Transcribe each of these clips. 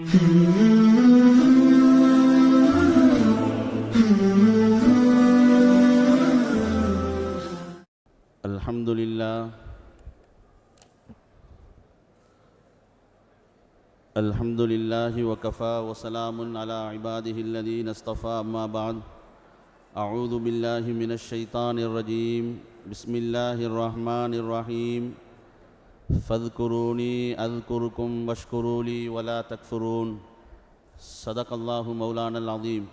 الحمد لله وكفى وسلام على عباده الذين اصطفى أما بعد أعوذ بالله من الشيطان الرجيم بسم الله الرحمن الرحيم فاذكروني أذكركم واشكروا لي ولا تكفرون صدق الله مولانا العظيم.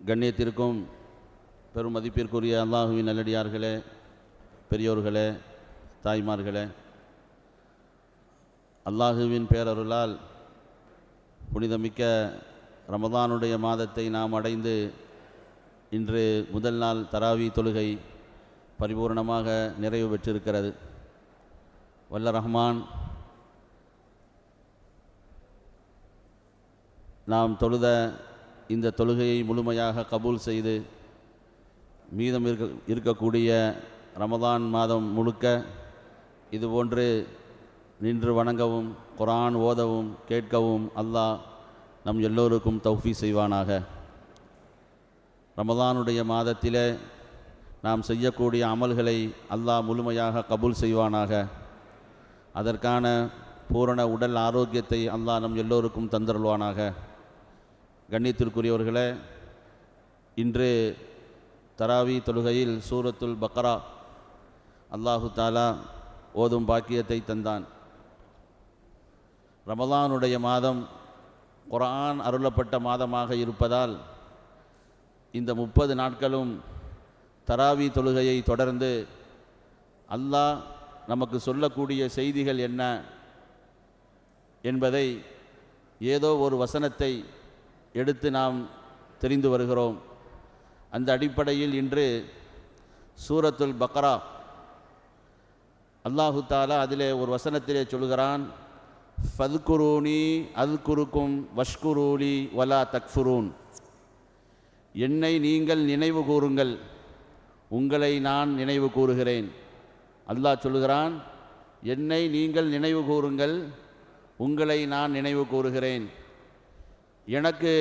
கண்ணியத்திற்கும் பெரும் மதிப்பிற்குரிய அல்லாஹுவின் நல்லடியார்களே, பெரியோர்களே, தாய்மார்களே, அல்லாஹுவின் பேரருளால் புனிதமிக்க ரமதானுடைய மாதத்தை நாம் அடைந்து இன்று முதல் நாள் தராவி தொழுகை பரிபூர்ணமாக நிறைவு பெற்றிருக்கிறது. வல்ல ரஹ்மான் நாம் தொழுத இந்த தொழுகையை முழுமையாக கபூல் செய்து மீதம் இருக்கக்கூடிய ரமதான் மாதம் முழுக்க இதுபோன்று நின்று வணங்கவும் குர்ஆன் ஓதவும் கேட்கவும் அல்லாஹ் நம் எல்லோருக்கும் தௌஃபீக் செய்வானாக. ரமதானுடைய மாதத்திலே நாம் செய்யக்கூடிய அமல்களை அல்லாஹ் முழுமையாக கபூல் செய்வானாக. அதற்கான பூரண உடல் ஆரோக்கியத்தை அல்லாஹ் நம் எல்லோருக்கும் தந்தருள்வானாக. கண்ணியத்திற்குரியவர்களே, இன்று தராவி தொழுகையில் சூரத்துல் பக்ரா அல்லாஹு தாலா ஓதும் பாக்கியத்தை தந்தான். ரமலானுடைய மாதம் குர்ஆன் அருளப்பட்ட மாதமாக இருப்பதால் இந்த 30 நாட்களும் தராவி தொழுகையை தொடர்ந்து அல்லாஹ் நமக்கு சொல்லக்கூடிய செய்திகள் என்ன என்பதை ஏதோ ஒரு வசனத்தை எடுத்து நாம் தெரிந்து வருகிறோம். அந்த அடிப்படையில் இன்று சூரத்துல் பக்ரா அல்லாஹு தாலா அதிலே ஒரு வசனத்திலே சொல்கிறான், ஃபத்குரூனி அத்குருக்கும் வஷ்குரூலி வலா தக்ஃபுரூன். என்னை நீங்கள் நினைவு கூறுங்கள், உங்களை நான் நினைவு கூறுகிறேன். அல்லாஹ் சொல்கிறான், என்னை நீங்கள் நினைவு கூறுங்கள், உங்களை நான் நினைவு கூறுகிறேன். எனக்கு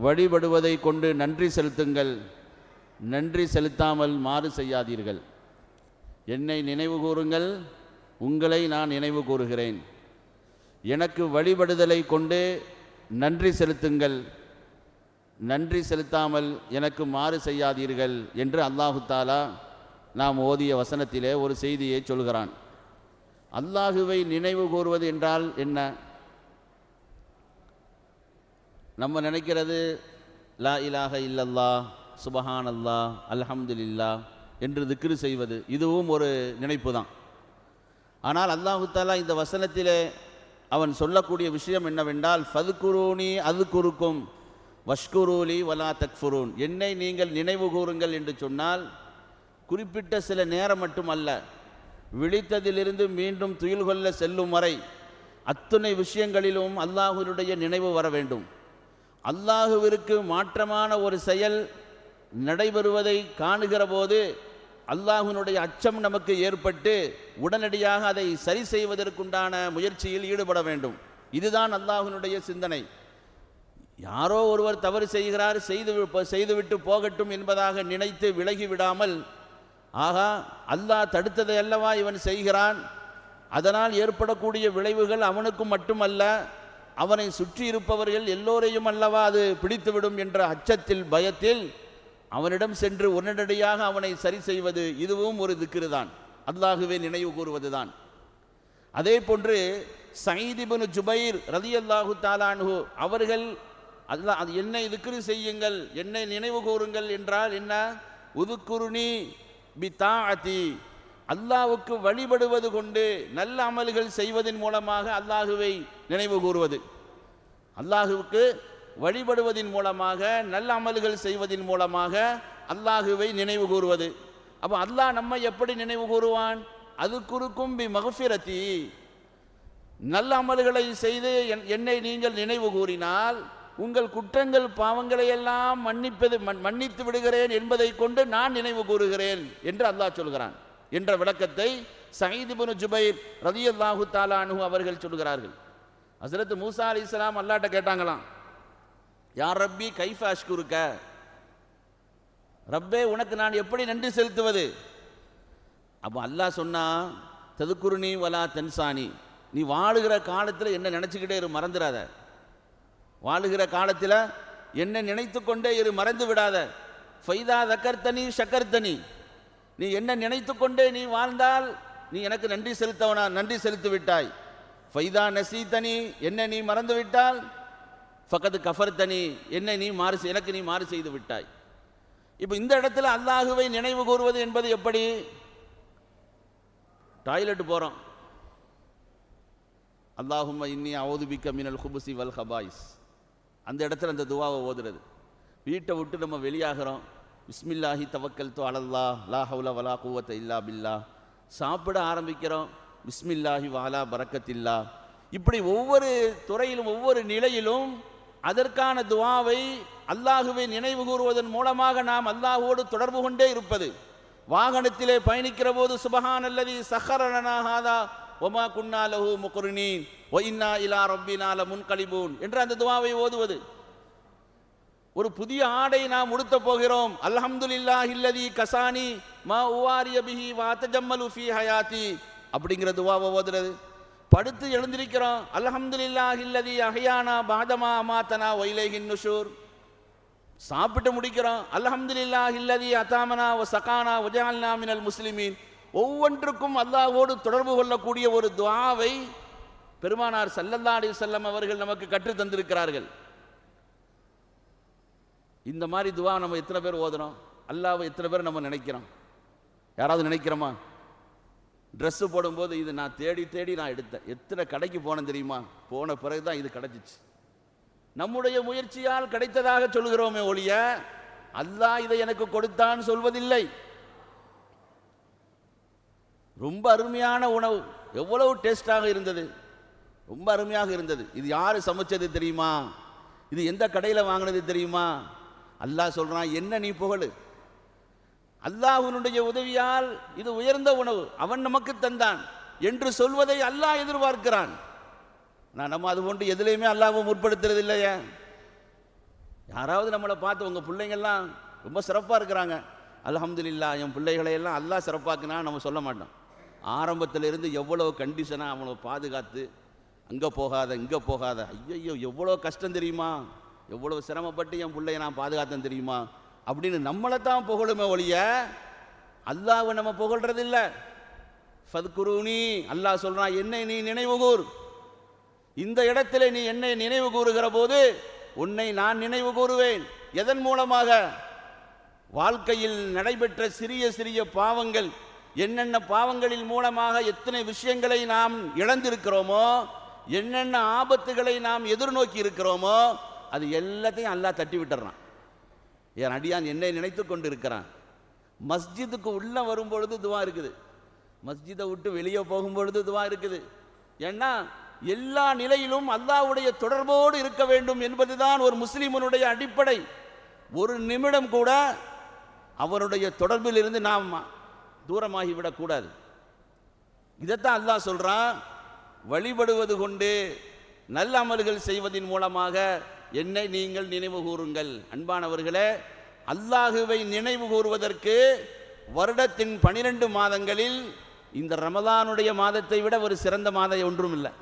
வழிபடுவதை கொண்டு நன்றி செலுத்துங்கள், நன்றி செலுத்தாமல் மாறு செய்யாதீர்கள். என்னை நினைவு கூறுங்கள், உங்களை நான் நினைவு கூறுகிறேன். எனக்கு வழிபடுதலை கொண்டு நன்றி செலுத்துங்கள், நன்றி செலுத்தாமல் எனக்கு மாறு செய்யாதீர்கள் என்று அல்லாஹு தாலா நாம் ஓதிய வசனத்திலே ஒரு செய்தியை சொல்கிறான். அல்லாஹுவை நினைவு கூறுவது என்றால் என்ன? நம்ம நினைக்கிறது லா இலாஹ இல்லல்லாஹ், சுபஹான் அல்லாஹ், அல்ஹம்துலில்லாஹ் என்று திக்ரு செய்வது, இதுவும் ஒரு நினைப்பு தான். ஆனால் அல்லாஹு தாலா இந்த வசனத்திலே அவன் சொல்லக்கூடிய விஷயம் என்னவென்றால், ஃபத்குரூனி அத்குருக்கும் வஷ்குரூலி வலா தக்ஃபுரூன். என்னை நீங்கள் நினைவு கூறுங்கள் என்று சொன்னால் குறிப்பிட்ட சில நேரம் மட்டுமல்ல, விழித்ததிலிருந்து மீண்டும் துயில் கொள்ள செல்லும் வரை அத்துணை விஷயங்களிலும் அல்லாஹுவினுடைய நினைவு வர வேண்டும். அல்லாஹுவிற்கு மாற்றமான ஒரு செயல் நடைபெறுவதை காணுகிற போது அல்லாஹ்வினுடைய அச்சம் நமக்கு ஏற்பட்டு உடனடியாக அதை சரி செய்வதற்குண்டான முயற்சியில் ஈடுபட வேண்டும். இதுதான் அல்லாஹ்வினுடைய சிந்தனை. யாரோ ஒருவர் தவறு செய்கிறார், செய்துவிட்டு போகட்டும் என்பதாக நினைத்து விலகி விடாமல், ஆகா அல்லாஹ் தடுத்ததை அல்லவா இவன் செய்கிறான், அதனால் ஏற்படக்கூடிய விளைவுகள் அவனுக்கும் மட்டுமல்ல அவனை சுற்றி இருப்பவர்கள் எல்லோரையும் அல்லவா அது பிடித்துவிடும் என்ற அச்சத்தில் பயத்தில் அவனிடம் சென்று உடனடியாக அவனை சரி செய்வது, இதுவும் ஒரு திக்ரு தான், அல்லாஹுவை நினைவு கூறுவது தான். அதே போன்று சயீத் இப்னு ஜுபைர் ரலியல்லாஹு தஆலா அன்ஹு அவர்கள் அல்லாஹ் என்னை திக்ரு செய்யுங்கள், என்னை நினைவு கூறுங்கள் என்றால் என்ன? உதுக்குருனி பிதாஅதி, அல்லாஹ்வுக்கு வழிபடுவது கொண்டு நல்ல அமல்கள் செய்வதன் மூலமாக அல்லாஹுவை நினைவு கூறுவது, அல்லாஹுவுக்கு வழிபடுவதன் மூலமாக நல்ல அமல்கள் செய்வதன் மூலமாக அல்லாஹுவை நினைவு கூறுவது. அப்போ அல்லாஹ் நம்மை எப்படி நினைவு கூறுவான்? அது குறுக்கும் பி மக்ஃபிரதி, நல்ல அமல்களை செய்து என்னை நீங்கள் நினைவு கூறினால் உங்கள் குற்றங்கள் பாவங்களை எல்லாம் மன்னித்து விடுகிறேன் என்பதை கொண்டு நான் நினைவு கூறுகிறேன் என்று அல்லாஹ் சொல்கிறான் என்ற விளக்கத்தை சயீத் இப்னு ஜுபைர் ரலியல்லாஹு தஆலா அன்ஹு அவர்கள் சொல்கிறார்கள். ஹஸரத் மூசா அலைஹிஸ்ஸலாம் அல்லாஹ்ட்ட கேட்டாங்களாம், யா ரப்பி கைஃப அஷ்குருக்க, ரப்பே உனக்கு நான் எப்படி நன்றி செலுத்துவது? அப்போ அல்லாஹ் சொன்னா, ததுக்குருனி வலா தன்சானி, நீ வாழுகிற காலத்தில் என்ன நினச்சிக்கிட்டே இரு, மறந்துடாத. வாழுகிற காலத்தில் என்ன நினைத்து கொண்டே இரு, மறந்து விடாத. ஃபைதா தக்கர்த்தனி ஷக்கர்த்தனி, நீ என்ன நினைத்து கொண்டே நீ வாழ்ந்தால் நீ எனக்கு நன்றி செலுத்தி விட்டாய். ஃபைதா நசீத்தனி, என்ன நீ மறந்து விட்டால் ஃபகத் கஃபர்த்தனி, என்ன எனக்கு நீ மாறு செய்து விட்டாய். இப்போ இந்த இடத்துல அல்லாஹுவை நினைவு கூறுவது என்பது எப்படி? டாய்லெட் போகிறோம், அல்லாஹும்ம இன்னி அஊது பிக்க மினல் குபுசி வல் ஹபாயிஸ், அந்த இடத்துல அந்த துவாவை ஓதுறது. வீட்டை விட்டு நம்ம வெளியாகிறோம், பிஸ்மில்லாஹி தவக்கல்து அலல்லாஹ் லா ஹவுல வலா குவத்த இல்லா பில்லா. சாப்பிட ஆரம்பிக்கிறோம், பிஸ்மில்லாஹி வாலா பரக்கத்தில்லா. இப்படி ஒவ்வொரு துறையிலும் ஒவ்வொரு நிலையிலும் அதற்கான துவாவை அல்லாஹுவை நினைவு கூறுவதன் மூலமாக நாம் அல்லாஹோடு தொடர்பு கொண்டே இருப்பது. வாகனத்திலே பயணிக்கிற போது சுபஹானல்லதி சஹரலனா ஹாதா வமா குன்னா லஹு முக்ரினீன் வ இன்னா இலா ரப்பினா லமுன்கலிபூன் என்ற அந்த துவாவை ஓதுவது. ஒரு புதிய ஆடை நாம் உடுத்த போகிறோம், அல்ஹம்துலில்லாஹில்லதி கசானி மா உவாரிய பிஹி வ தஜம்மலு ஃபீ ஹயாத்தி அப்படிங்கிற துவாவை ஓதுறது. படுத்து எழுந்திருக்கிறோம், அல்ஹம்துலில்லாஹில்லதி அஹ்யானா பஅதமா அமாத்தனா வ இலைஹின் நுஷூர். சாப்பிட்டு முடிக்கிறோம், அல்ஹம்துலில்லாஹில்லதி அதாமனா வ சகானா வ ஜஅல்னா மினல் முஸ்லிமீன். ஒவ்வொன்றுக்கும் அல்லாஹ்வோடு தொடர்பு கொள்ளக்கூடிய ஒரு துஆவை பெருமானார் ஸல்லல்லாஹு அலைஹி வஸல்லம் அவர்கள் நமக்கு கற்றுத் தந்திருக்கிறார்கள். இந்த மாதிரி துவா நம்ம எத்தனை பேர் ஓதுறோம்? அல்லாஹ்வை எத்தனை பேர் நம்ம நினைக்கிறோம்? யாராவது நினைக்கிறோமா? ட்ரெஸ்ஸு போடும்போது இது நான் தேடி தேடி நான் எடுத்தேன், எத்தனை கடைக்கு போனேன் தெரியுமா, போன பிறகு தான் இது கிடைச்சிச்சு. நம்முடைய முயற்சியால் கிடைத்ததாக சொல்கிறோமே ஒழிய அல்லாஹ் இதை எனக்கு கொடுத்தான் சொல்வதில்லை. ரொம்ப அருமையான உணவு, எவ்வளவு டேஸ்டாக இருந்தது, ரொம்ப அருமையாக இருந்தது. இது யார் சமைச்சது தெரியுமா? இது எந்த கடையில் வாங்கினது தெரியுமா? அல்லாஹ் சொல்றான், என்ன நீ புகழு, அல்லாஹ்வினுடைய உதவியால் இது உயர்ந்த உணவு, அவன் நமக்கு தந்தான் என்று சொல்வதை அல்லாஹ் எதிர்பார்க்கிறான். நம்ம அது போன்று எதுலையுமே அல்லாஹ்வை முற்படுத்துறது இல்லையே. யாராவது நம்மளை பார்த்து உங்கள் பிள்ளைங்கள்லாம் ரொம்ப சிறப்பாக இருக்கிறாங்க, அல்ஹம்துலில்லாஹ் என் பிள்ளைகளையெல்லாம் அல்லாஹ் சிறப்பாக்குனா நம்ம சொல்ல மாட்டோம். ஆரம்பத்திலிருந்து எவ்வளோ கண்டிஷனாக அவனை பாதுகாத்து, அங்கே போகாத இங்கே போகாத, ஐயோ எவ்வளோ கஷ்டம் தெரியுமா, எவ்வளோ சிரமப்பட்டு என் பிள்ளைய நான் பாதுகாத்தேன் தெரியுமா அப்படின்னு நம்மளை தான் புகழுமே ஒழிய அல்லாஹ்வை நம்ம புகழ்றதில்லை. ஃபத்குரூனி, அல்லாஹ் சொல்றான், என்னை நீ நினைவு கூர். இந்த இடத்துல நீ என்னை நினைவு கூறுகிற போது உன்னை நான் நினைவு கூறுவேன். எதன் மூலமாக? வாழ்க்கையில் நடைபெற்ற சிறிய சிறிய பாவங்கள், என்னென்ன பாவங்களின் மூலமாக எத்தனை விஷயங்களை நாம் இழந்திருக்கிறோமோ, என்னென்ன ஆபத்துகளை நாம் எதிர்நோக்கி இருக்கிறோமோ, அது எல்லாத்தையும் அல்லாஹ் தட்டி விட்டுறான். என் அடியான் என்னை நினைத்து கொண்டு இருக்கிறான். மஸ்ஜிதுக்கு உள்ள வரும்பொழுது துவா இருக்குது, மஸ்ஜிதை விட்டு வெளியே போகும்பொழுது துவா இருக்குது. ஏன்னா எல்லா நிலையிலும் அல்லாஹ்வுடைய தொடர்போடு இருக்க வேண்டும் என்பதுதான் ஒரு முஸ்லிமனுடைய அடிப்படை. ஒரு நிமிடம் கூட அவருடைய தொடர்பில் இருந்து நாம் தூரமாகிவிடக்கூடாது. இதைத்தான் அல்லாஹ் சொல்றான், வழிபடுவது கொண்டு நல்ல அமல்கள் செய்வதன் மூலமாக என்னை நீங்கள் நினைவு கூறுங்கள். அன்பானவர்களே, அல்லாஹுவை நினைவு கூறுவதற்கு வருடத்தின் 12 மாதங்களில் இந்த ரமலானுடைய மாதத்தை விட ஒரு சிறந்த மாதம் ஒன்றும் இல்லை.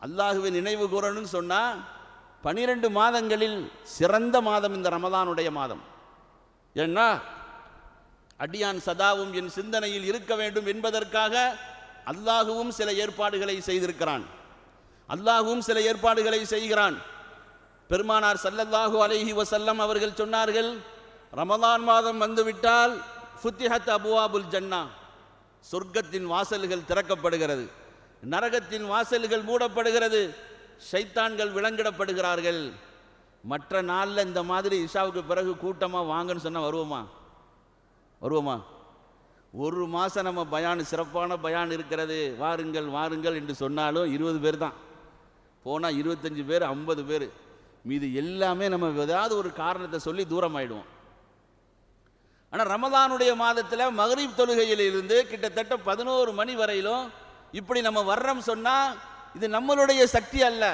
அல்லாஹுவை நினைவு கூறணும்னு சொன்னால் 12 மாதங்களில் சிறந்த மாதம் இந்த ரமலானுடைய மாதம். ஏன்னா அடியான் சதாவும் என் சிந்தனையில் இருக்க வேண்டும் என்பதற்காக அல்லாஹுவும் சில ஏற்பாடுகளை செய்திருக்கிறான், அல்லாஹுவும் சில ஏற்பாடுகளை செய்கிறான். பெருமானார் ஸல்லல்லாஹு அலைஹி வஸல்லம் அவர்கள் சொன்னார்கள், ரமலான் மாதம் வந்துவிட்டால் ஃபுத்திஹத் அபுவாபுல் ஜன்னா, சொர்க்கத்தின் வாசல்கள் திறக்கப்படுகிறது, நரகத்தின் வாசல்கள் மூடப்படுகிறது, ஷைத்தான்கள் விலங்கிடப்படுகிறார்கள். மற்ற நாளில் இந்த மாதிரி இஷாவுக்கு பிறகு கூட்டமாக வாங்கன்னு சொன்னால் வருவோமா? ஒரு மாதம் நம்ம பயான், சிறப்பான பயான் இருக்கிறது, வாருங்கள் வாருங்கள் என்று சொன்னாலும் 20 பேர் தான், போனால் 25 பேர் 50 பேர், மீது எல்லாமே நம்ம ஏதாவது ஒரு காரணத்தை சொல்லி தூரமாயிடுவோம். ஆனால் ரமலானுடைய மாதத்தில் மக்ரிப் தொழுகையில் இருந்து கிட்டத்தட்ட 11 மணி வரையிலும் இப்படி நம்ம வர்றோம் சொன்னால் இது நம்மளுடைய சக்தி அல்ல,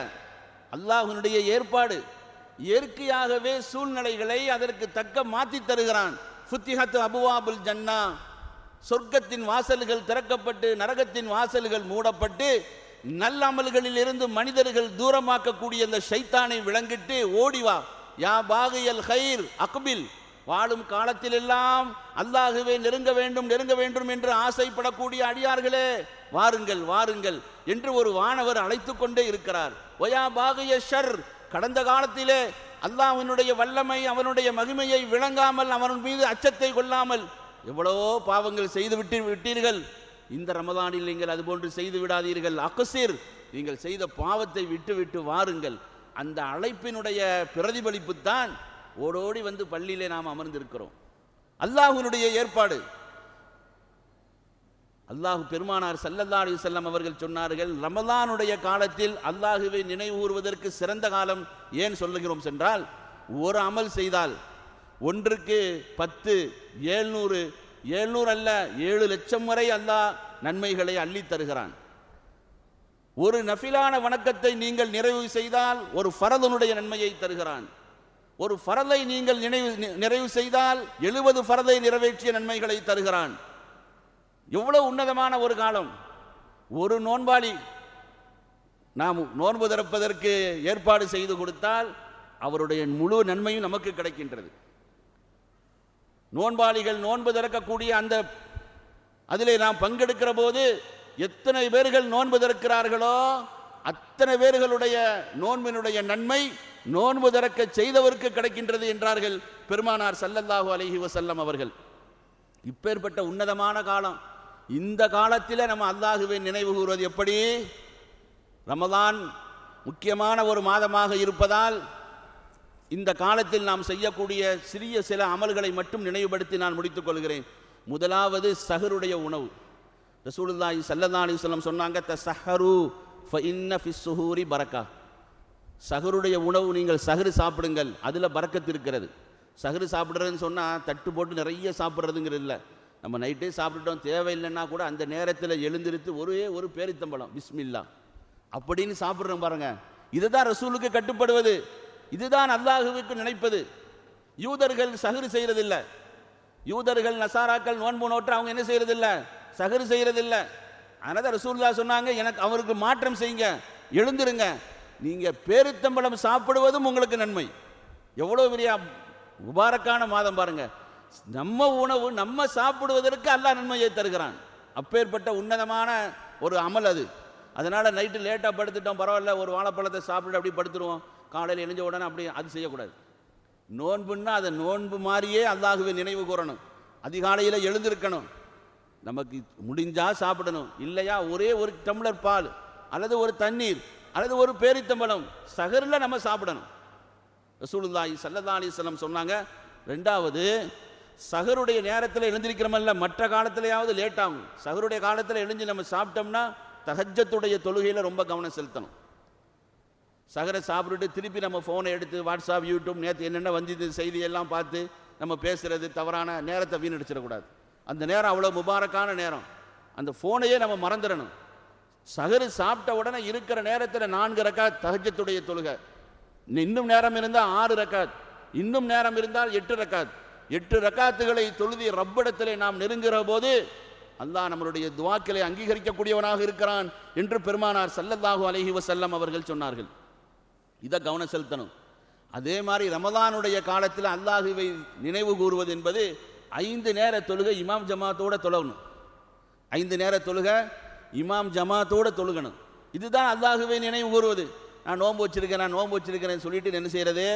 அல்லாஹ்வினுடைய ஏற்பாடு. இயற்கையாகவே சூழ்நிலைகளை அதற்கு தக்க மாற்றி தருகிறான். ஃபுத்திஹத் அபுவாபுல் ஜன்னா, சொர்க்கத்தின் வாசல்கள் திறக்கப்பட்டு நரகத்தின் வாசல்கள் மூடப்பட்டு நல்லமல்களில் இருந்து மனிதர்கள் தூரமாக்கக்கூடிய அந்த ஷைத்தானை விளங்கிட்டு ஓடிவா, யா பாகியல் ஹைர் அக்பில், வாழும் காலத்தில் எல்லாம் அல்லாஹுவே நெருங்க வேண்டும் நெருங்க வேண்டும் என்று ஆசைப்படக்கூடிய அடியார்களே வாருங்கள் வாருங்கள் என்று ஒரு வானவர் அழைத்து கொண்டே இருக்கிறார். ஒயா பாகிய ஷர், கடந்த காலத்திலே அல்லாஹ்வினுடைய வல்லமை அவனுடைய மகிமையை விளங்காமல் அவன் மீது அச்சத்தை கொள்ளாமல் எவ்வளவோ பாவங்கள் செய்து விட்டீர்கள். இந்த ரமதானில் நீங்கள் அதுபோன்று செய்து விடாதீர்கள். அக்ஸிர், நீங்கள் செய்த பாவத்தை விட்டு விட்டு வாருங்கள். அந்த அழைப்பினுடைய பிரதிபலிப்பு தான் ஓடோடி வந்து பள்ளியிலே நாம் அமர்ந்திருக்கிறோம். அல்லாஹ்வினுடைய ஏற்பாடு. அல்லாஹ் பெருமானார் ஸல்லல்லாஹு அலைஹி வஸல்லம் அவர்கள் சொன்னார்கள், ரமலானுடைய காலத்தில் அல்லாஹுவை நினைவு கூறுவதற்கு சிறந்த காலம் ஏன் சொல்லுகிறோம் என்றால், ஒரு அமல் செய்தால் ஒன்றுக்கு 10, 700 அல்ல 7 லட்சம் வரை அல்லாஹ் நன்மைகளை அள்ளி தருகிறான். ஒரு நஃபிலான வணக்கத்தை நீங்கள் நிறைவு செய்தால் ஒரு ஃபரதுனுடைய நன்மையை தருகிறான். ஒரு ஃபரதை நீங்கள் நிறைவு செய்தால் 70 ஃபரதை நிறைவேற்றிய நன்மைகளை தருகிறான். எவ்வளவு உன்னதமான ஒரு காலம். ஒரு நோன்பாளி நாம் நோன்பு திறப்பதற்கு ஏற்பாடு செய்து கொடுத்தால் அவருடைய முழு நன்மையும் நமக்கு கிடைக்கின்றது. நோன்பாளிகள் நோன்பு திறக்கக்கூடிய அந்த அதிலே நாம் பங்கெடுக்கிற போது எத்தனை பேர்கள் நோன்பு திறக்கிறார்களோ அத்தனை பேர்களுடைய நோன்பினுடைய நன்மை நோன்பு திறக்க செய்தவருக்கு கிடைக்கின்றது என்றார்கள் பெருமானார் ஸல்லல்லாஹு அலைஹி வஸல்லம் அவர்கள். இப்பேற்பட்ட உன்னதமான காலம். இந்த காலத்தில் நம்ம அல்லாஹுவை நினைவு கூறுவது எப்படி? ரமலான் முக்கியமான ஒரு மாதமாக இருப்பதால் இந்த காலத்தில் நாம் செய்யக்கூடிய சிறிய சில அமல்களை மட்டும் நினைவுபடுத்தி நான் முடித்துக் கொள்கிறேன். முதலாவது சஹருடைய உணவு. ரசூலுல்லாஹி ஸல்லல்லாஹு அலைஹி வஸல்லம் சொன்னாங்க, தஸஹரு ஃபஇன்ன ஃபிஸ் ஸுஹூரி பரக்கா. சஹருடைய உணவு நீங்கள் சஹரு சாப்பிடுங்கள், அதில் பரக்கத்து இருக்கிறது. சஹரு சாப்பிட்றதுன்னு சொன்னால் தட்டு போட்டு நிறைய சாப்பிட்றதுங்கிறது இல்லை. நம்ம நைட்டே சாப்பிட்டுட்டோம் தேவையில்லைன்னா கூட அந்த நேரத்தில் எழுந்திருத்து ஒரு பேரித்தம்பழம் பிஸ்மில்லா அப்படின்னு சாப்பிட்றோம் பாருங்க. இதுதான் ரசூலுக்கு கட்டுப்படுவது, இதுதான் அல்லாஹுவுக்கு நினைப்பது. யூதர்கள் சஹரு செய்கிறதில்லை. யூதர்கள் நசாராக்கள் நோன்பு நோட்டு அவங்க என்ன செய்யறதில்ல, சஹரு செய்யறதில்லை. அதனால ரசூலுல்லாஹ் சொன்னாங்க, எனக்கு அவருக்கு மாற்றம் செய்யுங்க, எழுந்திருங்க, நீங்க பேரித்தம்பழம் சாப்பிடுவதும் உங்களுக்கு நன்மை. எவ்வளவு பெரிய முபாரக்கான மாதம் பாருங்க. நம்ம உணவு நம்ம சாப்பிடுவதற்கு அல்லாஹ் நன்மையை தருகிறான். அப்பேற்பட்ட உன்னதமான ஒரு அமல் அது. அதனால நைட்டு லேட்டாக படுத்துட்டோம் பரவாயில்ல, ஒரு வாழைப்பழத்தை சாப்பிட்டு அப்படி படுத்துருவோம், காலையில் எழுஞ்ச உடனே அப்படி அது செய்யக்கூடாது. நோன்புன்னா அதை நோன்பு மாதிரியே அல்லாஹுவை நினைவு கூறணும். அதிகாலையில் எழுந்திருக்கணும், நமக்கு முடிஞ்சா சாப்பிடணும், இல்லையா ஒரே ஒரு டம்ளர் பால் அல்லது ஒரு தண்ணீர் அல்லது ஒரு பேரித்தம்பழம் சஹரில் நம்ம சாப்பிடணும். ரசூலுல்லாஹி ஸல்லல்லாஹு அலைஹி வஸல்லம் சொன்னாங்க. ரெண்டாவது, சஹருடைய நேரத்தில் எழுந்திருக்கிறோமல்ல, மற்ற காலத்திலேயாவது லேட் ஆகும். சஹருடைய காலத்தில் எழுந்து நம்ம சாப்பிட்டோம்னா தஹஜ்ஜத்துடைய தொழுகையில் ரொம்ப கவனம் செலுத்தணும். சஹரை சாப்பிட்டுட்டு திருப்பி நம்ம ஃபோனை எடுத்து வாட்ஸ்அப் யூடியூப் நேற்று என்னென்ன வந்து செய்தியெல்லாம் பார்த்து நம்ம பேசுகிறது தவறான நேரத்தை வீணடிச்சிடக்கூடாது. அந்த நேரம் அவ்வளோ முபாரக்கான நேரம், அந்த ஃபோனையே நம்ம மறந்துடணும். சஹரு சாப்பிட்ட உடனே இருக்கிற நேரத்தில் 4 ரக்காத் தஹஜ்ஜத்துடைய தொழுகை, இன்னும் நேரம் இருந்தால் 6 ரக்காத், இன்னும் நேரம் இருந்தால் 8 ரக்காத். 8 ரக்காத்துகளை தொழுதி ரப்பிடத்திலே நாம் நெருங்குகிற போது அல்லாஹ் நம்மளுடைய துஆக்களை அங்கீகரிக்கக்கூடியவனாக இருக்கிறான் என்று பெருமானார் ஸல்லல்லாஹு அலைஹி வஸல்லம் அவர்கள் சொன்னார்கள். இதை கவனம் செலுத்தணும். அதே மாதிரி ரமலானுடைய காலத்தில் அல்லாஹுவை நினைவு கூறுவது என்பது 5 நேர தொழுகை இமாம் ஜமாத்தோட தொழணும். 5 நேர தொழுகை இமாம் ஜமாத்தோட தொழுகணும். இதுதான் அல்லாஹுவை நினைவு கூறுவது. நான் நோன்பு வச்சிருக்கிறேன் சொல்லிட்டு என்ன செய்யறது,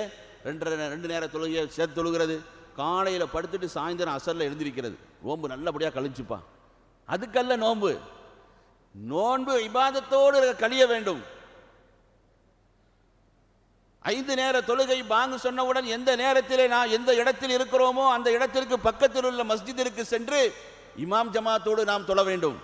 2 நேர தொழுகையை சேர்த்து தொழுகிறது, காலையில் படுத்துட்டு சாயந்தரம் அசரில் எழுந்திருக்கிறது. நோன்பு நல்லபடியாக கழிச்சுப்பா, அதுக்கல்ல நோன்பு. நோன்பு இபாதத்தோடு கழிய வேண்டும். 5 நேர தொழுகை பாங்கு சொன்னவுடன் எந்த நேரத்திலே நான் எந்த இடத்தில் இருக்கிறோமோ அந்த இடத்திற்கு பக்கத்தில் உள்ள மஸ்ஜிதிற்கு சென்று இமாம் ஜமாத்தோடு நாம் தொழ வேண்டும்.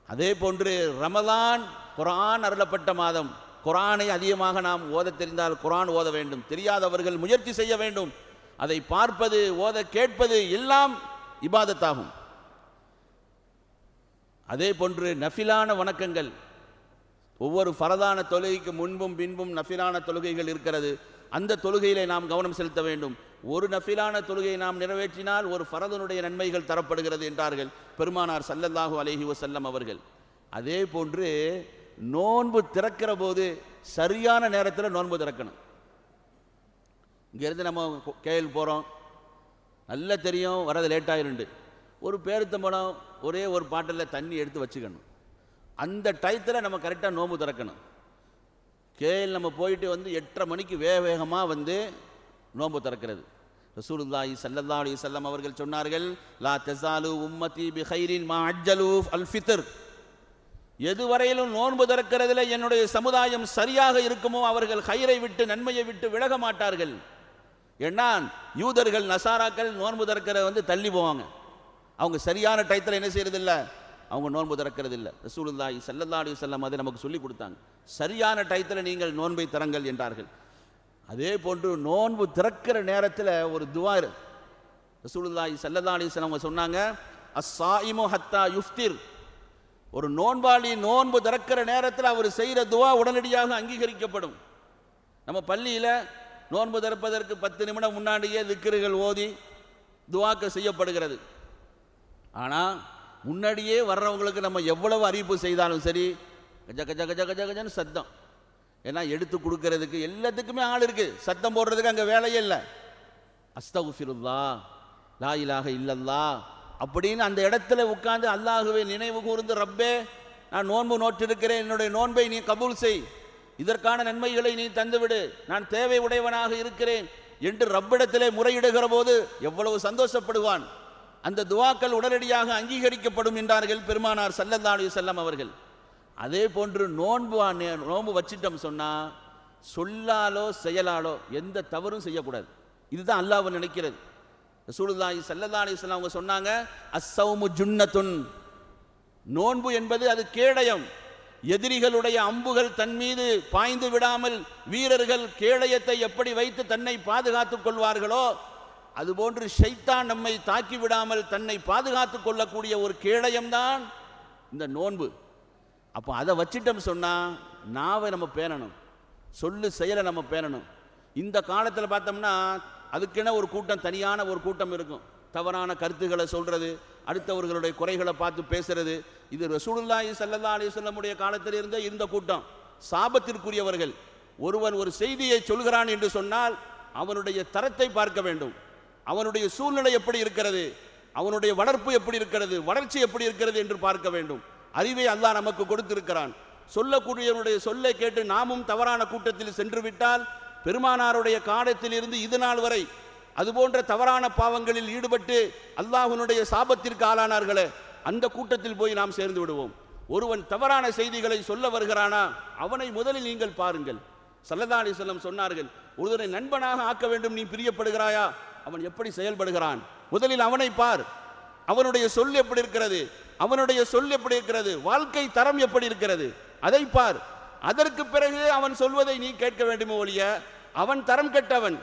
அதே போன்று ரமலான் குர்ஆன் அருளப்பட்ட மாதம். குர்ஆனை அதிகமாக நாம் ஓத தெரிந்தால் குர்ஆன் ஓத வேண்டும். தெரியாதவர்கள் முயற்சி செய்ய வேண்டும். அதை பார்ப்பது, ஓத கேட்பது எல்லாம் இபாதத்தாகும். அதே போன்று நஃபிலான வணக்கங்கள், ஒவ்வொரு ஃபரதான தொழுகைக்கு முன்பும் பின்பும் நஃபிலான தொழுகைகள் இருக்கிறது. அந்த தொழுகையிலே நாம் கவனம் செலுத்த வேண்டும். ஒரு நஃபிலான தொழுகையை நாம் நிறைவேற்றினால் ஒரு ஃபரதனுடைய நன்மைகள் தரப்படுகிறது என்றார்கள் பெருமானார் ஸல்லல்லாஹு அலைஹி வஸல்லம் அவர்கள். அதே போன்று நோன்பு திறக்கிற போது சரியான நேரத்தில் நோன்பு திறக்கணும். இங்கேருந்து நம்ம கேஎல் போகிறோம், நல்லா தெரியும் வரது லேட்டாயிருண்டு, ஒரு பேருத்தம்பழம் ஒரே ஒரு பாட்டில் தண்ணி எடுத்து வச்சுக்கணும். அந்த டயத்தில் நம்ம கரெக்டாக நோன்பு திறக்கணும். கேஎல் நம்ம போயிட்டு 8:30 மணிக்கு வேகமாக நோன்பு திறக்கிறது. ரசூலுல்லாஹி ஸல்லல்லாஹு அலைஹி வஸல்லம் அவர்கள் சொன்னார்கள், லா தஸாலு உம்மதி பிகைரின் மா அஜ்ஜலு அல் ஃபித்ர். எதுவரையிலும் நோன்பு திறக்கிறதுல என்னுடைய சமுதாயம் சரியாக இருக்குமோ அவர்கள் ஹைரை விட்டு நன்மையை விட்டு விலக மாட்டார்கள். ஏன்னா யூதர்கள் நசாராக்கள் நோன்பு திறக்கிற தள்ளி போவாங்க. அவங்க சரியான டயத்தில் என்ன செய்யறதில்ல, அவங்க நோன்பு திறக்கிறது இல்லை. ரசூலுல்லாஹி ஸல்லல்லாஹு அலைஹி வஸல்லம் அதை நமக்கு சொல்லி கொடுத்தாங்க. சரியான டயத்தில் நீங்கள் நோன்பை திறங்கள் என்றார்கள். அதே போன்று நோன்பு திறக்கிற நேரத்தில் ஒரு துவா ரசூலுல்லாஹி ஸல்லல்லாஹு அலைஹி வஸல்லம் சொன்னாங்க, அஸ்ஸாயிமு ஹத்தா யுஃப்திர். ஒரு நோன்பாளி நோன்பு திறக்கிற நேரத்தில் அவர் செய்கிற துவா உடனடியாக அங்கீகரிக்கப்படும். நம்ம பள்ளியில் நோன்பு திறப்பதற்கு 10 நிமிடம் முன்னாடியே திக்ருகள் ஓதி துவாக்க செய்யப்படுகிறது. ஆனால் முன்னாடியே வர்றவங்களுக்கு நம்ம எவ்வளவு அறிவிப்பு செய்தாலும் சரி, கஜ கஜ கஜ கஜ கஜன்னு சத்தம். ஏன்னா எடுத்து கொடுக்கறதுக்கு எல்லாத்துக்குமே ஆள் இருக்குது, சத்தம் போடுறதுக்கு அங்கே வேலையே இல்லை. அஸ்தகுஃபிருல்லாஹ், லா இலாஹ இல்லல்லாஹ் அப்படின்னு அந்த இடத்துல உட்கார்ந்து அல்லாஹுவை நினைவு கூர்ந்து, ரப்பே நான் நோன்பு நோற்றிருக்கிறேன், என்னுடைய நோன்பை நீ கபூல் செய், இதற்கான நன்மைகளை நீ தந்துவிடு, நான் தேவை உடையவனாக இருக்கிறேன் என்று ரப்பிடத்திலே முறையிடுகிற போது எவ்வளவு சந்தோஷப்படுவான். அந்த துவாக்கள் உடனடியாக அங்கீகரிக்கப்படும் என்றார்கள் பெருமானார் ஸல்லல்லாஹு அலைஹி வஸல்லம் அவர்கள். அதே போன்று நோன்பு வச்சிட்டோம் சொன்னால் சொல்லாலோ செயலாலோ எந்த தவறும் செய்யக்கூடாது. இதுதான் அல்லாஹ் நினைக்கிறது. ரசூலுல்லாஹி ஸல்லல்லாஹு அலைஹி வஸல்லம் அவங்க சொன்னாங்க, அஸ்ஸௌமு ஜுன்னத்துன். நோன்பு என்பது அது கேடயம். எதிரிகளுடைய அம்புகள் தன் மீது பாய்ந்து விடாமல் வீரர்கள் கேடயத்தை எப்படி வைத்து தன்னை பாதுகாத்துக் கொள்வார்களோ அதுபோன்று ஷைத்தான் நம்மை தாக்கி விடாமல் தன்னை பாதுகாத்துக் கொள்ளக்கூடிய ஒரு கேடயம்தான் இந்த நோன்பு. அப்போ அதை வச்சிட்டோம் சொன்னால் நாவை நம்ம பேணணும், சொல்லு செயலை நம்ம பேணணும். இந்த காலத்தில் பார்த்தோம்னா அதுக்கென ஒரு கூட்டம், தனியான ஒரு கூட்டம் இருக்கும். தவறான கருத்துக்களை சொல்கிறது, அடுத்தவர்களுடைய குறைகளை பார்த்து பேசுறது. இது ரசூலுல்லாஹி ஸல்லல்லாஹு அலைஹி வஸல்லமுடைய காலத்தில் இருந்த கூட்டம், சாபத்திற்குரியவர்கள். ஒருவன் ஒரு செய்தியை சொல்கிறான் என்று சொன்னால் அவனுடைய தரத்தை பார்க்க வேண்டும், அவனுடைய சூழ்நிலை எப்படி இருக்கிறது, அவனுடைய வளர்ப்பு எப்படி இருக்கிறது, வளர்ச்சி எப்படி இருக்கிறது என்று பார்க்க வேண்டும். அறிவை அல்லாஹ் நமக்கு கொடுத்திருக்கிறான். சொல்லக்கூடியவனுடைய சொல்லை கேட்டு நாமும் தவறான கூட்டத்தில் சென்று விட்டால் பெருமானாருடைய காலத்தில் இருந்து இது நாள் வரை அதுபோன்ற தவறான பாவங்களில் ஈடுபட்டு அல்லாஹ்வுடைய சாபத்திற்கு ஆளானார்களே, அந்த கூட்டத்தில் போய் நாம் சேர்ந்து விடுவோம். ஒருவன் தவறான செய்திகளை சொல்ல வருகிறானா அவனை முதலில் நீங்கள் பாருங்கள். ஸல்லல்லாஹு அலைஹி வஸல்லம் சொன்னார்கள், ஒருவரை நண்பனாக ஆக்க வேண்டும், நீ பிரியப்படுகிறாயா, அவன் எப்படி செயல்படுகிறான், முதலில் அவனை பார். அவனுடைய சொல் எப்படி இருக்கிறது, அவனுடைய சொல் எப்படி இருக்கிறது, வாழ்க்கை தரம் எப்படி இருக்கிறது, அதை பார். அதற்கு பிறகு அவன் சொல்வதை நீ கேட்க வேண்டுமே ஒழிய அவன் தரம் கெட்டவன்,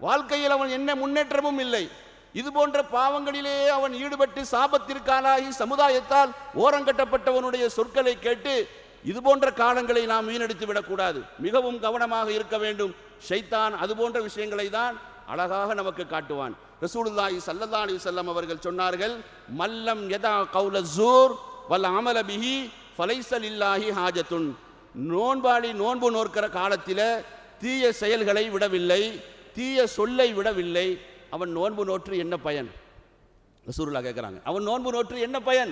வாழ்க்கையில் அவன் என்ன முன்னேற்றமும் இல்லை, இது போன்ற பாவங்களிலே அவன் ஈடுபட்டு சாபத்திற்காலாகி சமுதாயத்தால் ஓரங்கட்டப்பட்டவனுடைய சொற்களை கேட்டு இது போன்ற காலங்களை நாம் வீணடித்து விடக்கூடாது. மிகவும் கவனமாக இருக்க வேண்டும். ஷைத்தான் அது போன்ற விஷயங்களை தான் அழகாக நமக்கு காட்டுவான். ரசூலுல்லாஹி ஸல்லல்லாஹு அலைஹி வஸல்லம் அவர்கள் சொன்னார்கள், மல்லம் யதா கௌல ஸூர் வல் அமல பிஹி ஃபலைஸ லில்லாஹி ஹாஜத்துன். நோன்பாளி நோன்பு நோக்கிற காலத்தில் தீய செயல்களை விடவில்லை, தீய சொல்லை விடவில்லை, அவன் நோன்பு நோற்று என்ன பயன்? ரசூலுல்லாஹ் கேட்குறாங்க, அவன் நோன்பு நோற்று என்ன பயன்?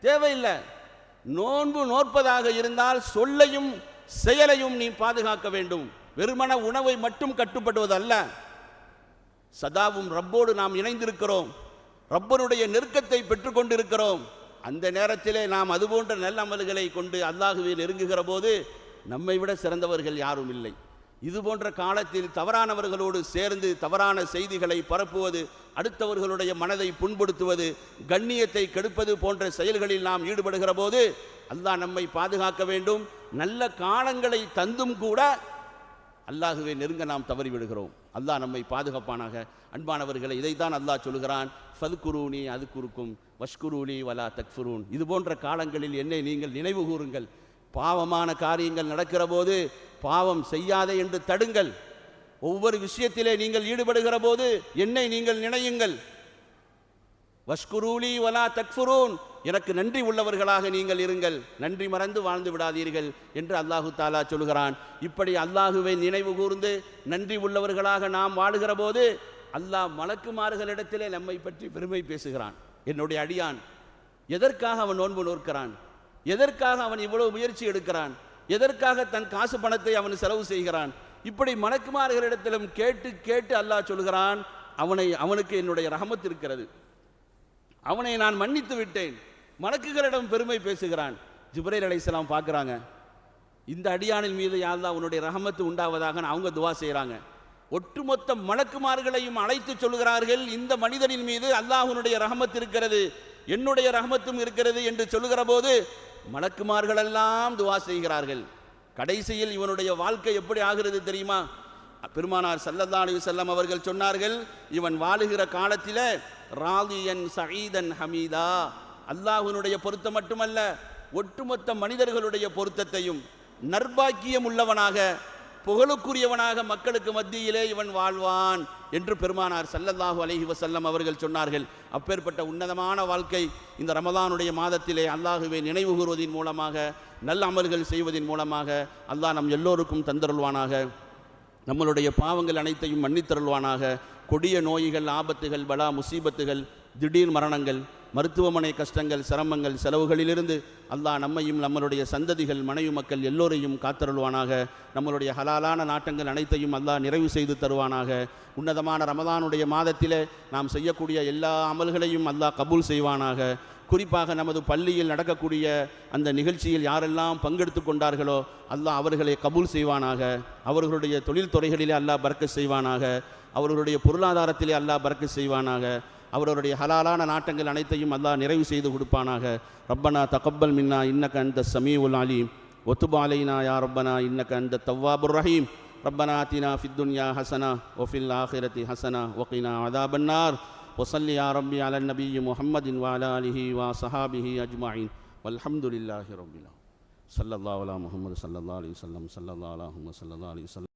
தேவையில்லை. நோன்பு நோற்பதாக இருந்தால் சொல்லையும் செயலையும் நீ பாதுகாக்க வேண்டும். வெறுமன உணவை மட்டும் கட்டுப்படுவதல்ல. சதாவும் ரப்போடு நாம் இணைந்திருக்கிறோம், ரப்பனுடைய நெருக்கத்தை பெற்றுக்கொண்டிருக்கிறோம். அந்த நேரத்திலே நாம் அதுபோன்ற நல்ல அமல்களை கொண்டு அல்லாஹுவை நெருங்குகிற போது நம்மை விட சிறந்தவர்கள் யாரும் இல்லை. இது போன்ற காலத்தில் தவறானவர்களோடு சேர்ந்து தவறான செய்திகளை பரப்புவது, அடுத்தவர்களுடைய மனதை புண்படுத்துவது, கண்ணியத்தை கெடுப்பது போன்ற செயல்களில் நாம் ஈடுபடுகிற போது அல்லாஹ் நம்மை பாதுகாக்க வேண்டும். நல்ல காலங்களை தந்தும் கூட அல்லாஹுவை நெருங்க நாம் தவறிவிடுகிறோம். அல்லாஹ் நம்மை பாதுகாப்பானாக. அன்பானவர்களை, இதைத்தான் அல்லாஹ் சொல்கிறான், ஃபதுகுரூனி அதுக்குருக்கும் வஷ்குரூனி வலா தக்ஃபுரூன். இது போன்ற காலங்களில் என்னை நீங்கள் நினைவு கூறுங்கள், பாவமான காரியங்கள் நடக்கிற போது பாவம் செய்யாதே என்று தடுங்கள். ஒவ்வொரு விஷயத்திலே நீங்கள் ஈடுபடுகிற போது என்னை நீங்கள் நினையுங்கள். வஷ்குரூலி வலா தக்ஃபுரூன், எனக்கு நன்றி உள்ளவர்களாக நீங்கள் இருங்கள், நன்றி மறந்து வாழ்ந்து விடாதீர்கள் என்று அல்லாஹு தாலா சொல்கிறான். இப்படி அல்லாஹுவை நினைவு கூர்ந்து நன்றி உள்ளவர்களாக நாம் வாழுகிற போது அல்லாஹ் மலக்குமார்களிடத்திலே நம்மை பற்றி பெருமை பேசுகிறான். என்னுடைய அடியான் எதற்காக அவன் நோன்பு நோக்கிறான், எதற்காக அவன் இவ்வளவு முயற்சி எடுக்கிறான், எதற்காக தன் காசு பணத்தை அவன் செலவு செய்கிறான், இப்படி மலக்குமார்களிடத்திலும் கேட்டு கேட்டு அல்லாஹ் சொல்கிறான், அவனுக்கு என்னுடைய ரஹமத் இருக்கிறது, அவனை நான் மன்னித்து விட்டேன். மலக்குகளிடம் பெருமை பேசுகிறான். ஜிப்ரீல் அலைஹிஸ்ஸலாம் பார்க்குறாங்க, இந்த அடியானின் மீது யா அல்லாஹ் உன்னுடைய ரஹமத்து உண்டாவதாக அவங்க துவா செய்கிறாங்க. ஒட்டுமொத்த மலக்குமார்களையும் அழைத்து சொல்கிறார்கள், இந்த மனிதனின் மீது அல்லாஹ்வுடைய ரஹமத் இருக்கிறது, என்னுடைய ரஹமத்தும் இருக்கிறது என்று சொல்லுகிற போது மலக்குமார்களெல்லாம் துவா செய்கிறார்கள். கடைசியில் இவனுடைய வாழ்க்கை எப்படி ஆகிறது தெரியுமா? பெருமானார் ஸல்லல்லாஹு அலைஹி வஸல்லம் அவர்கள் சொன்னார்கள், இவன் வாழுகிற காலத்தில் ராதியன் சஈதன் ஹமீதா, அல்லாஹ்வுடைய பொருத்தம் மட்டுமல்ல ஒட்டுமொத்த மனிதர்களுடைய பொருத்தத்தையும் நற்பாக்கியம் உள்ளவனாக புகழுக்குரியவனாக மக்களுக்கு மத்தியிலே இவன் வாழ்வான் என்று பெருமானார் ஸல்லல்லாஹு அலைஹி வஸல்லம் அவர்கள் சொன்னார்கள். அப்பேற்பட்ட உன்னதமான வாழ்க்கை இந்த ரமலானுடைய மாதத்திலே அல்லாஹுவை நினைவு கூறுவதன் மூலமாக, நல்ல அமல்கள் செய்வதன் மூலமாக அல்லாஹ் நம் எல்லோருக்கும் தந்தருள்வானாக. நம்மளுடைய பாவங்கள் அனைத்தையும் மன்னித்தருள்வானாக. கொடிய நோய்கள், ஆபத்துகள், பலா முசீபத்துகள், திடீர் மரணங்கள், மருத்துவமனை கஷ்டங்கள், சிரமங்கள், செலவுகளிலிருந்து அல்லாஹ் நம்மையும் நம்மளுடைய சந்ததிகள், மனைவி மக்கள் எல்லோரையும் காத்தருள்வானாக. நம்மளுடைய ஹலாலான நாட்டங்கள் அனைத்தையும் அல்லாஹ் நிறைவு செய்து தருவானாக. உன்னதமான ரமலானுடைய மாதத்திலே நாம் செய்யக்கூடிய எல்லா அமல்களையும் அல்லாஹ் கபூல் செய்வானாக. குறிப்பாக நமது பள்ளியில் நடக்கக்கூடிய அந்த நிகழ்ச்சியில் யாரெல்லாம் பங்கெடுத்து கொண்டார்களோ அல்லாஹ் அவர்களை கபூல் செய்வானாக. அவர்களுடைய தொழில் துறைகளிலே அல்லாஹ் பரக்கத் செய்வானாக. அவர்களுடைய பொருளாதாரத்திலே அல்லாஹ் பரக்கத் செய்வானாக. அவர்களுடைய ஹலாலான நாட்டங்கள் அனைத்தையும் அல்லாஹ் நிறைவு செய்து கொடுப்பானாக. ரப்பனா தகப்பல் மின்னா இன்னக அன்த ஸமீஉல் அலீம் வதுப் அலைனா யா ரப்பனா இன்னக அன்த தவ்வாபுர் ரஹீம். ரப்பனா ஆத்தினா ஃபித் துன்யா ஹஸனா வஃபில் ஆখিরাতি ஹஸனா வகினா அஸாபன் நார். வஸல்லி யா ரப்பி அலன் நபிய்யி முஹம்மதின் வ அலா ஆலிஹி வ ஸஹாபிஹி அஜ்மஈன் வல்ஹம்துலில்லாஹி ரப்பில் ஆலமீன். ஸல்லல்லாஹு அலா முஹம்மது ஸல்லல்லாஹு அலைஹி வஸல்லம் ஸல்லல்லாஹு அலைஹி வஸல்லம்.